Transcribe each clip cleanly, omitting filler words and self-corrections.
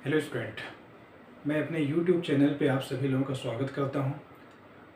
Hello student, मैं अपने YouTube channel पे आप सभी लोगों का स्वागत करता हूं।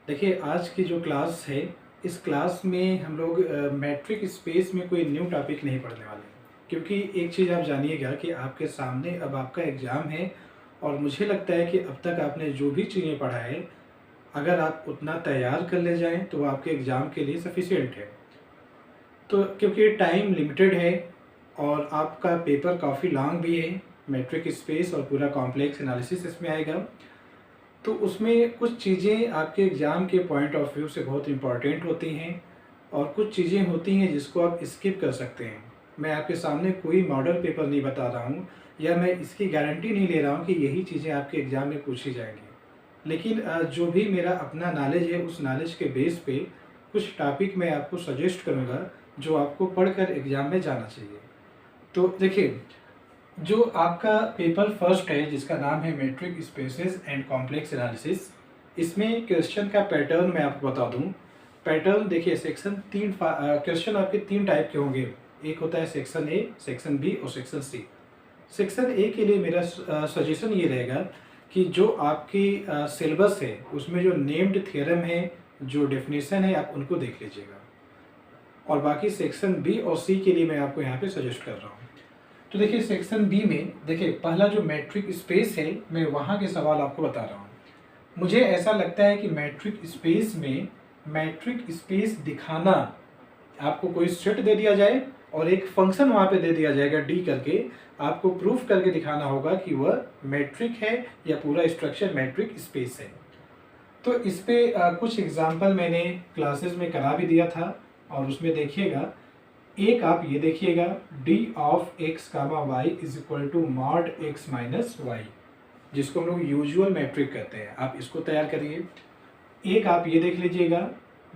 देखिए, आज की जो क्लास है, इस क्लास में हम लोग मैट्रिक स्पेस में कोई न्यू टॉपिक नहीं पढ़ने वाले, क्योंकि एक चीज़ आप जानिएगा कि आपके सामने अब आपका एग्ज़ाम है और मुझे लगता है कि अब तक आपने जो भी चीज़ें पढ़ा है, अगर आप उतना तैयार कर ले जाएँ तो आपके एग्ज़ाम के लिए सफिशिएंट है। तो क्योंकि टाइम लिमिटेड है और आपका पेपर काफ़ी लॉन्ग भी है, मैट्रिक स्पेस और पूरा कॉम्प्लेक्स एनालिसिस इसमें आएगा, तो उसमें कुछ चीज़ें आपके एग्ज़ाम के पॉइंट ऑफ व्यू से बहुत इम्पॉर्टेंट होती हैं और कुछ चीज़ें होती हैं जिसको आप स्किप कर सकते हैं। मैं आपके सामने कोई मॉडल पेपर नहीं बता रहा हूँ या मैं इसकी गारंटी नहीं ले रहा हूँ कि यही चीज़ें आपके एग्ज़ाम में पूछी जाएंगी, लेकिन जो भी मेरा अपना नॉलेज है, उस नॉलेज के बेस पे कुछ टॉपिक मैं आपको सजेस्ट करूँगा जो आपको पढ़कर एग्ज़ाम में जाना चाहिए। तो देखिए, जो आपका पेपर फर्स्ट है जिसका नाम है metric spaces and complex analysis, इसमें क्वेश्चन का पैटर्न मैं आपको बता दूं। पैटर्न देखिए, क्वेश्चन आपके तीन टाइप के होंगे। एक होता है सेक्शन ए, सेक्शन बी और सेक्शन सी। सेक्शन ए के लिए मेरा सजेशन ये रहेगा कि जो आपकी सिलेबस है उसमें जो नेम्ड थ्योरम है, जो डेफिनेशन है, आप उनको देख लीजिएगा। और बाकी सेक्शन बी और सी के लिए मैं आपको यहाँ पे सजेस्ट कर रहा हूँ। तो देखिए, सेक्शन बी में देखिए, पहला जो मैट्रिक स्पेस है, मैं वहाँ के सवाल आपको बता रहा हूँ। मुझे ऐसा लगता है कि मैट्रिक स्पेस में मैट्रिक स्पेस दिखाना, आपको कोई सेट दे दिया जाए और एक फंक्शन वहाँ पे दे दिया जाएगा डी करके, आपको प्रूफ करके दिखाना होगा कि वह मैट्रिक है या पूरा स्ट्रक्चर मैट्रिक स्पेस है। तो इस पे कुछ एग्जाम्पल मैंने क्लासेस में करा भी दिया था और उसमें देखिएगा, एक आप ये देखिएगा, D of X comma Y is equal to mod X minus Y, जिसको हम लोग यूजुअल मैट्रिक कहते हैं। आप इसको तैयार करिए। एक आप ये देख लीजिएगा,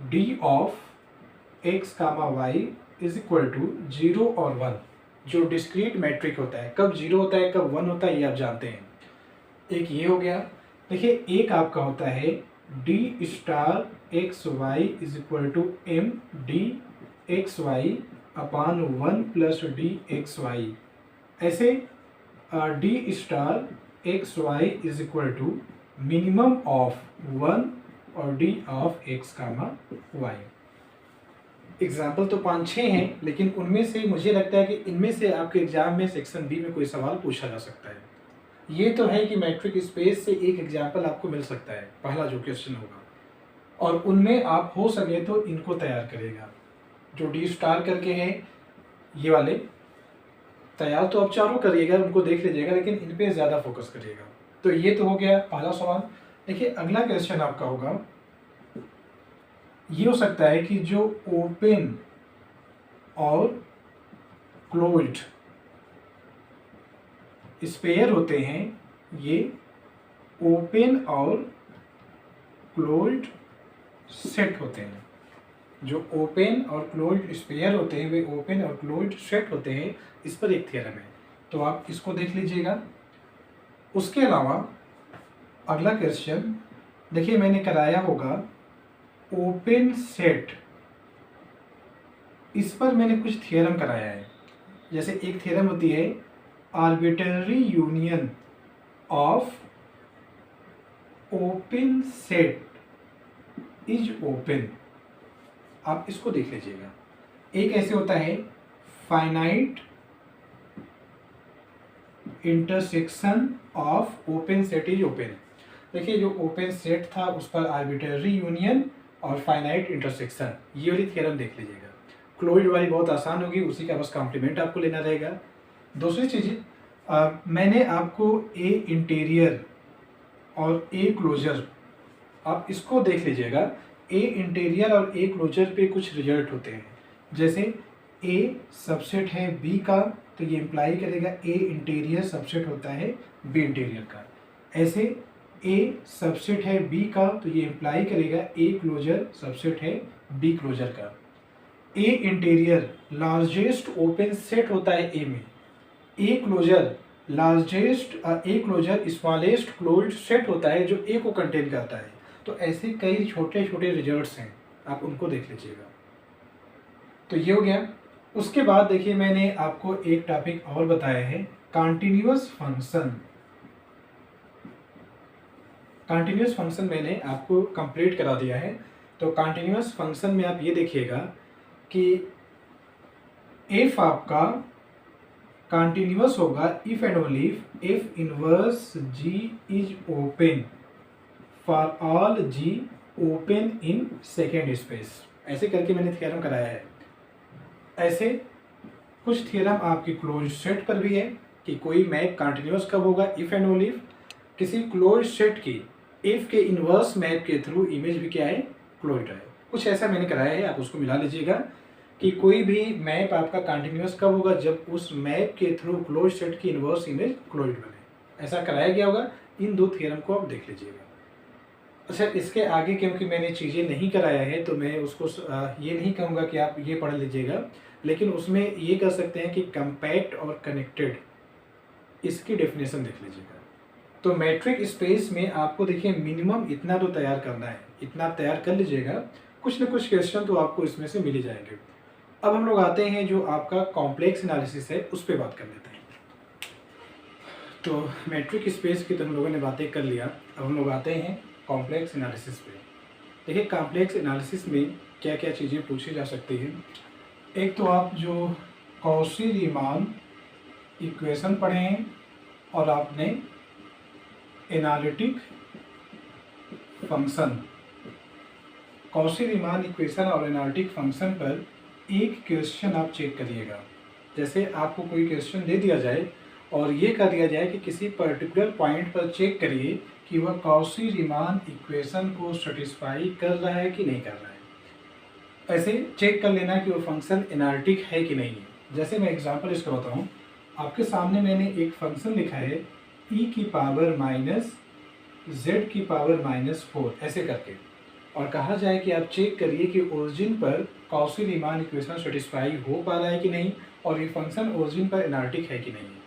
D of X comma Y is equal to 0 और 1, जो डिस्क्रीट मैट्रिक होता है। कब 0 होता है, कब 1 होता है, ये आप जानते हैं। एक ये हो गया। देखिए, एक आपका होता है D star X Y is equal to M D X Y upon 1 plus D X Y. ऐसे D star X Y is equal to minimum of 1 और D of X comma Y. Example तो 5-6 हैं, लेकिन उनमें से मुझे लगता है कि इनमें से आपके एग्जाम में सेक्शन बी में कोई सवाल पूछा जा सकता है। ये तो है कि मैट्रिक स्पेस से एक एग्जाम्पल आपको मिल सकता है, पहला जो क्वेश्चन होगा, और उनमें आप हो सके तो इनको तैयार करिएगा। जो डी स्टार करके हैं ये वाले, तैयार तो आप चारों करिएगा, उनको देख लीजिएगा, लेकिन इन पे ज़्यादा फोकस करिएगा। तो ये तो हो गया पहला सवाल। देखिए, अगला क्वेश्चन आपका होगा, ये हो सकता है कि जो ओपन और क्लोज्ड स्पेयर होते हैं, ये ओपन और क्लोज्ड सेट होते हैं। जो ओपन और क्लोज्ड स्पेयर होते हैं वे ओपन और क्लोज्ड सेट होते हैं। इस पर एक थ्योरम है, तो आप इसको देख लीजिएगा। उसके अलावा अगला क्वेश्चन देखिए, मैंने कराया होगा ओपन सेट, इस पर मैंने कुछ थ्योरम कराया है। जैसे एक थ्योरम होती है arbitrary union of open set is open, आप इसको देख लीजिएगा। एक ऐसे होता है finite intersection of open set is open. देखिए, जो ओपन सेट था उस पर आर्बिट्ररी यूनियन और फाइनाइट इंटरसेक्शन, ये वाली थ्योरम देख लीजिएगा। क्लोज्ड वाली बहुत आसान होगी, उसी का बस कॉम्प्लीमेंट आपको लेना रहेगा। दूसरी चीज़, मैंने आपको ए इंटीरियर और ए क्लोजर, आप इसको देख लीजिएगा। ए इंटीरियर और ए क्लोजर पे कुछ रिजल्ट होते हैं। जैसे ए सबसेट है बी का, तो ये इम्प्लाई करेगा ए इंटीरियर सबसेट होता है बी इंटीरियर का। ऐसे ए सबसेट है बी का, तो ये इम्प्लाई करेगा ए क्लोजर सबसेट है बी क्लोजर का। A interior largest open set होता है ए में, A closure smallest closed set होता है जो ए को कंटेन करता है। तो ऐसे कई छोटे छोटे रिजल्ट्स हैं, आप उनको देख लीजिएगा। तो ये हो गया। उसके बाद देखिए, मैंने आपको एक टॉपिक और बताया है, कॉन्टिन्यूअस फंक्शन। कंटिन्यूस फंक्शन मैंने आपको कंप्लीट करा दिया है। तो कंटिन्यूस फंक्शन में आप ये देखिएगा कि इफ आपका कंटिन्यूस होगा if and only if inverse G is open for all G open in second space. ऐसे करके मैंने थ्योरम कराया है। ऐसे कुछ थ्योरम आपकी क्लोज सेट पर भी है कि कोई मैप कंटिन्यूस कब होगा, इफ एंड ओनली किसी क्लोज सेट की इफ के इनवर्स मैप के थ्रू इमेज भी क्या है, क्लोज्ड है। कुछ ऐसा मैंने कराया है, आप उसको मिला लीजिएगा कि कोई भी मैप आपका कंटिन्यूस कब होगा, जब उस मैप के थ्रू क्लोज सेट की इनवर्स इमेज क्लोज्ड बने। ऐसा कराया गया होगा। इन दो थ्योरम को आप देख लीजिएगा। अच्छा, इसके आगे क्योंकि मैंने चीज़ें नहीं कराया है तो मैं उसको ये नहीं कहूँगा कि आप ये पढ़ लीजिएगा, लेकिन उसमें ये कर सकते हैं कि कंपैक्ट और कनेक्टेड, इसकी डेफिनेशन देख लीजिएगा। तो मैट्रिक स्पेस में आपको देखिए मिनिमम इतना तो तैयार करना है, इतना तैयार कर लीजिएगा। कुछ न कुछ क्वेश्चन तो आपको इसमें से मिल ही जाएंगे। अब हम लोग आते हैं जो आपका कॉम्प्लेक्स एनालिसिस है, उस पर बात कर लेते हैं। तो मैट्रिक स्पेस की तो हम लोगों ने बातें कर लिया। अब हम लोग आते हैं कॉम्प्लेक्स एनालिसिस पे। देखिए कॉम्प्लेक्स एनालिसिस में क्या क्या चीज़ें पूछी जा सकती हैं। एक तो आप जो कॉची रीमान इक्वेशन पढ़े हैं और आपने analytic function, Cauchy Riemann equation और एनालिटिक फंक्शन पर एक क्वेश्चन आप चेक करिएगा। जैसे आपको कोई क्वेश्चन दे दिया जाए और ये कर दिया जाए कि किसी पर्टिकुलर पॉइंट पर चेक करिए कि वह कॉची रीमान इक्वेशन को सेटिस्फाई कर रहा है कि नहीं कर रहा है। ऐसे चेक कर लेना कि वो फंक्शन एनालिटिक है कि नहीं है। जैसे मैं एग्जांपल इसका बताऊं, आपके सामने मैंने एक फंक्शन लिखा है e की पावर माइनस z की पावर -4 ऐसे करके, और कहा जाए कि आप चेक करिए कि ओरिजिन पर कॉची रीमान इक्वेशन सेटिस्फाई हो पा रहा है कि नहीं, और ये फंक्शन ओरिजिन पर एनालिटिक है कि नहीं है।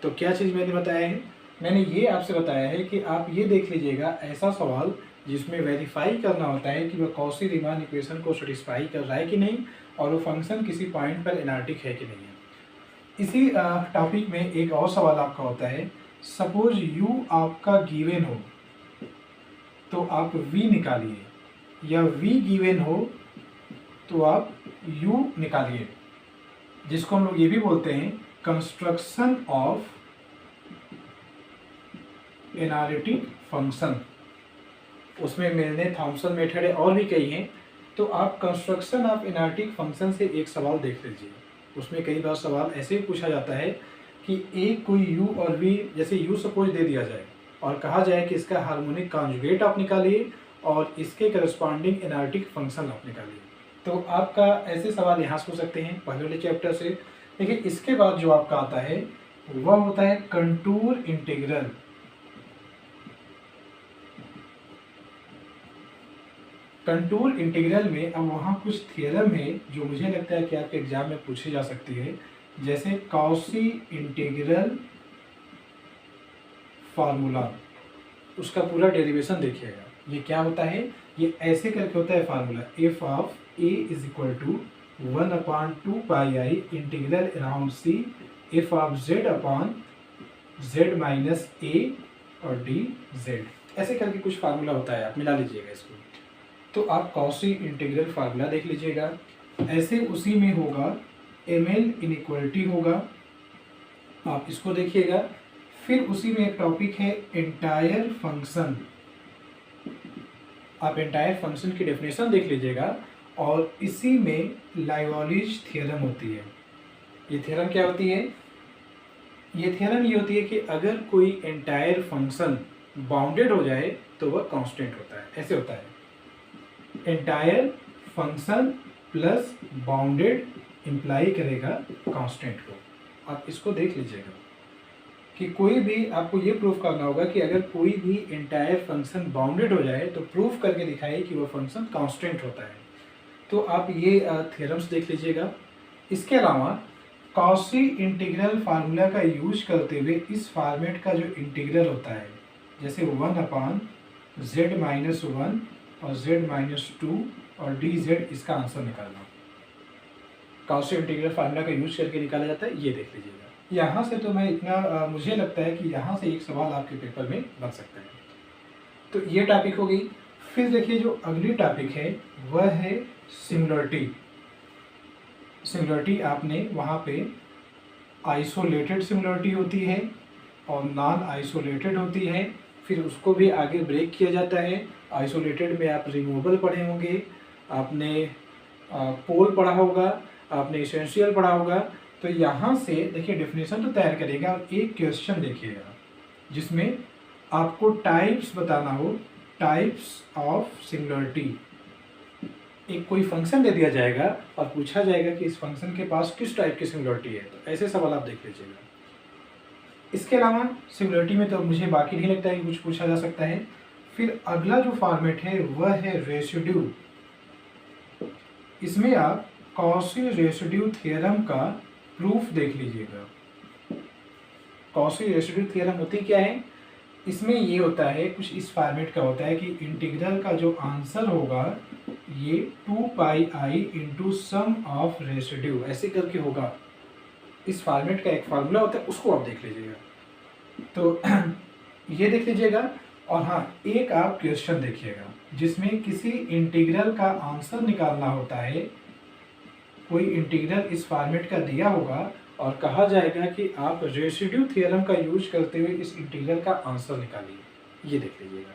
तो क्या चीज़ मैंने बताया है, मैंने ये आपसे बताया है कि आप ये देख लीजिएगा ऐसा सवाल जिसमें वेरीफाई करना होता है कि वह कॉची रीमान इक्वेशन को सेटिस्फाई कर रहा है कि नहीं, और वो फंक्शन किसी पॉइंट पर एनालिटिक है कि नहीं है। इसी टॉपिक में एक और सवाल आपका होता है, सपोज u आपका गिवन हो तो आप v निकालिए, या v गिवन हो तो आप u निकालिए, जिसको हम लोग ये भी बोलते हैं कंस्ट्रक्शन ऑफ एनालिटिक फंक्शन। उसमें मैंने थॉमसन मेथड है और भी कई हैं। तो आप कंस्ट्रक्शन ऑफ एनालिटिक फंक्शन से एक सवाल देख लीजिए। उसमें कई बार सवाल ऐसे ही पूछा जाता है कि एक कोई u और v, जैसे u सपोज दे दिया जाए और कहा जाए कि इसका हार्मोनिक कॉन्जुगेट आप निकालिए और इसके करस्पॉन्डिंग एनालिटिक फंक्शन आप निकालिए। तो आपका ऐसे सवाल यहाँ से हो सकते हैं पहले वाले चैप्टर से। देखिए इसके बाद जो आपका आता है वह होता है कंटूर इंटीग्रल। कंटूर इंटीग्रल में अब वहाँ कुछ थ्योरम है जो मुझे लगता है कि आपके एग्जाम में पूछी जा सकती है, जैसे कॉची इंटीग्रल फार्मूला, उसका पूरा डेरिवेशन देखिएगा। ये क्या होता है, ये ऐसे करके होता है formula, f of a is equal to 1/2 pi i integral around c f of z upon z minus a और डी जेड, ऐसे करके कुछ फार्मूला होता है, आप मिला लीजिएगा इसको। तो आप कॉची इंटीग्रल फार्मूला देख लीजिएगा। ऐसे उसी में होगा एम.एल. इनइक्वलिटी होगा, आप इसको देखिएगा। फिर उसी में एक टॉपिक है एंटायर फंक्शन, आप एंटायर फंक्शन की डेफिनेशन देख लीजिएगा। और इसी में लाइवॉलिज थ्योरम होती है। ये थ्योरम क्या होती है, ये थ्योरम ये होती है कि अगर कोई एंटायर फंक्शन बाउंडेड हो जाए तो वह कांस्टेंट होता है, ऐसे होता है। Entire function plus bounded imply करेगा कांस्टेंट को। आप इसको देख लीजिएगा कि कोई भी आपको ये प्रूफ करना होगा कि अगर कोई भी एंटायर फंक्शन बाउंडेड हो जाए तो प्रूफ करके दिखाइए कि वो फंक्शन कांस्टेंट होता है। तो आप ये थ्योरम्स देख लीजिएगा। इसके अलावा कॉची इंटीग्रल फार्मूला का यूज करते हुए इस फॉर्मेट का जो इंटीग्रल होता है, जैसे 1/z-1 और z-2 और dz, इसका आंसर निकालना कॉची इंटीग्रल फार्मूला का यूज करके निकाला जाता है। ये देख लीजिएगा। यहाँ से तो मैं इतना मुझे लगता है कि यहाँ से एक सवाल आपके पेपर में बन सकता है। तो ये टॉपिक हो गई। फिर देखिए जो अगली टॉपिक है वह है सिंगुलरिटी। सिंगुलरिटी आपने वहाँ पे आइसोलेटेड सिंगुलरिटी होती है और नॉन आइसोलेटेड होती है, फिर उसको भी आगे ब्रेक किया जाता है। आइसोलेटेड में आप रिमूवल पढ़े होंगे, आपने पोल पढ़ा होगा, आपने एसेंशियल पढ़ा होगा। तो यहाँ से देखिए डेफिनेशन तो तैयार करेगा और एक क्वेश्चन देखिएगा जिसमें आपको टाइप्स बताना हो, टाइप्स ऑफ सिंगुलरिटी। एक कोई फंक्शन दे दिया जाएगा और पूछा जाएगा कि इस फंक्शन के पास किस टाइप की सिंगुलरिटी है, तो ऐसे सवाल आप देख लीजिएगा। इसके अलावा सिंगुलरिटी में तो मुझे बाकी नहीं लगता है कि कुछ पूछा जा सकता है। फिर अगला जो फॉर्मेट है वह है रेसिड्यू। इसमें आप कॉची रेसिड्यू थ्योरम का प्रूफ देख लीजिएगा। कॉची रेसिड्यू थ्योरम होती क्या है? इसमें ये होता है, कुछ इस फॉर्मेट का होता है कि इंटीग्रल का जो आंसर होगा ये 2πi into sum of residue ऐसे करके होगा। इस फॉर्मेट का एक फार्मूला होता है, उसको आप देख लीजिएगा। तो ये देख लीजिएगा। और हाँ, एक आप क्वेश्चन देखिएगा जिसमें किसी इंटीग्रल का आंसर निकालना होता है। कोई इंटीग्रल इस फॉर्मेट का दिया होगा और कहा जाएगा कि आप रेसिड्यू थ्योरम का यूज करते हुए इस इंटीग्रल का आंसर निकालिए। ये देख लीजिएगा।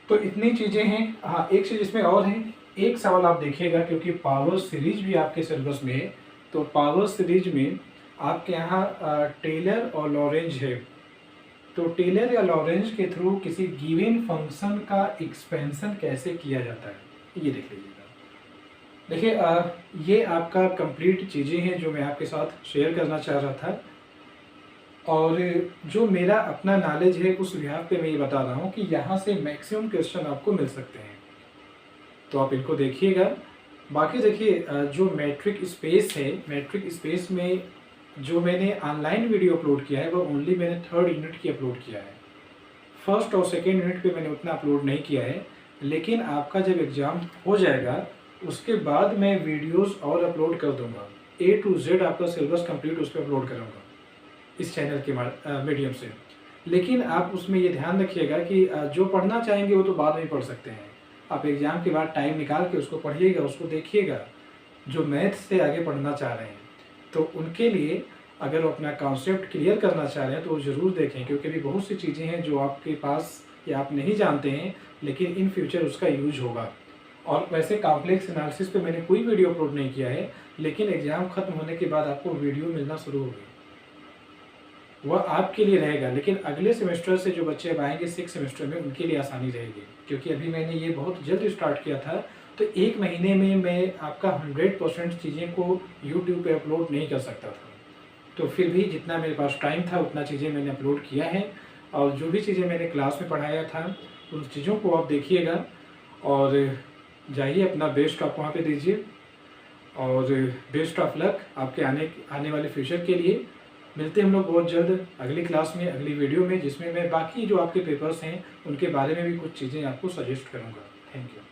तो इतनी चीज़ें हैं। हाँ, एक चीज़ इसमें और है, एक सवाल आप देखिएगा क्योंकि पावर सीरीज भी आपके सिलेबस में है। तो पावर सीरीज में आपके यहाँ टेलर और लॉरेंज है। तो टेलर या लॉरेंज के थ्रू किसी गिवन फंक्शन का एक्सपेंशन कैसे किया जाता है, ये देख लीजिएगा। देखिए ये आपका कंप्लीट चीज़ें हैं जो मैं आपके साथ शेयर करना चाह रहा था। और जो मेरा अपना नॉलेज है उस बिहाफ पे मैं ये बता रहा हूँ कि यहाँ से मैक्सिमम क्वेश्चन आपको मिल सकते हैं, तो आप इनको देखिएगा। बाकी देखिए जो मैट्रिक स्पेस है, मैट्रिक स्पेस में जो मैंने ऑनलाइन वीडियो अपलोड किया है वो ओनली मैंने 3rd यूनिट की अपलोड किया है। फर्स्ट और सेकेंड यूनिट पे मैंने उतना अपलोड नहीं किया है। लेकिन आपका जब एग्ज़ाम हो जाएगा उसके बाद मैं वीडियोस और अपलोड कर दूंगा। A to Z आपका सिलेबस कंप्लीट उस पर अपलोड करूँगा इस चैनल के मीडियम से। लेकिन आप उसमें ये ध्यान रखिएगा कि जो पढ़ना चाहेंगे वो तो बाद में पढ़ सकते हैं। आप एग्ज़ाम के बाद टाइम निकाल के उसको पढ़िएगा, उसको देखिएगा। जो मैथ से आगे पढ़ना चाह रहे हैं तो उनके लिए अगर वो अपना कॉन्सेप्ट क्लियर करना चाह रहे हैं तो वो ज़रूर देखें, क्योंकि अभी बहुत सी चीज़ें हैं जो आपके पास या आप नहीं जानते हैं लेकिन इन फ्यूचर उसका यूज होगा। और वैसे कॉम्प्लेक्स एनालिसिस पे मैंने कोई वीडियो अपलोड नहीं किया है, लेकिन एग्ज़ाम ख़त्म होने के बाद आपको वीडियो मिलना शुरू होगी, वह आपके लिए रहेगा। लेकिन अगले सेमेस्टर से जो बच्चे अब आएंगे 6 सेमेस्टर में, उनके लिए आसानी रहेगी, क्योंकि अभी मैंने ये बहुत जल्द स्टार्ट किया था। तो 1 महीने में मैं आपका 100% चीज़ें को यूट्यूब पे अपलोड नहीं कर सकता था। तो फिर भी जितना मेरे पास टाइम था उतना चीज़ें मैंने अपलोड किया है। और जो भी चीज़ें मैंने क्लास में पढ़ाया था उन चीज़ों को आप देखिएगा और जाइए अपना बेस्ट आप वहाँ पे दीजिए। और बेस्ट ऑफ लक आपके आने वाले फ्यूचर के लिए। मिलते हैं हम लोग बहुत जल्द अगली क्लास में, अगली वीडियो में, जिसमें मैं बाकी जो आपके पेपर्स हैं उनके बारे में भी कुछ चीज़ें आपको सजेस्ट करूँगा। Thank you.